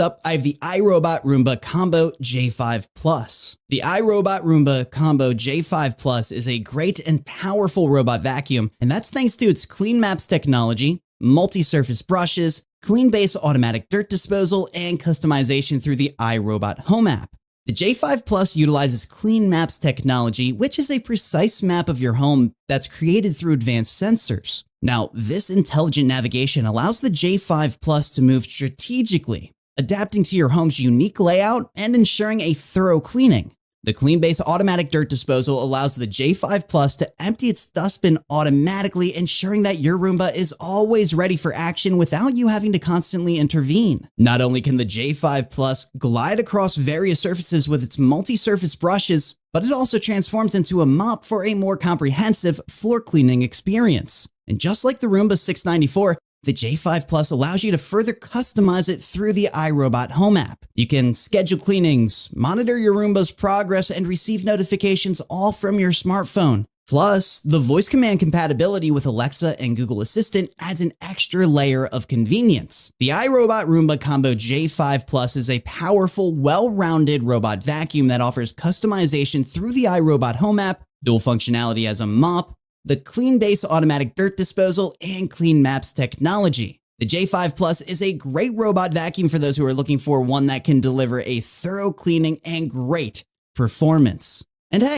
Up, I have the iRobot Roomba Combo J5 Plus. The iRobot Roomba Combo J5 Plus is a great and powerful robot vacuum, and that's thanks to its Clean Maps technology, multi-surface brushes, clean base automatic dirt disposal, and customization through the iRobot Home app. The J5 Plus utilizes Clean Maps technology, which is a precise map of your home that's created through advanced sensors. Now, this intelligent navigation allows the J5 Plus to move strategically, adapting to your home's unique layout and ensuring a thorough cleaning. The Clean Base Automatic Dirt Disposal allows the J5 Plus to empty its dustbin automatically, ensuring that your Roomba is always ready for action without you having to constantly intervene. Not only can the J5 Plus glide across various surfaces with its multi-surface brushes, but it also transforms into a mop for a more comprehensive floor cleaning experience. And just like the Roomba 694, the J5 Plus allows you to further customize it through the iRobot Home app. You can schedule cleanings, monitor your Roomba's progress, and receive notifications all from your smartphone. Plus, the voice command compatibility with Alexa and Google Assistant adds an extra layer of convenience. The iRobot Roomba Combo J5 Plus is a powerful, well-rounded robot vacuum that offers customization through the iRobot Home app, dual functionality as a mop, the Clean Base Automatic Dirt Disposal, and Clean Maps technology. The J5 Plus is a great robot vacuum for those who are looking for one that can deliver a thorough cleaning and great performance. And hey,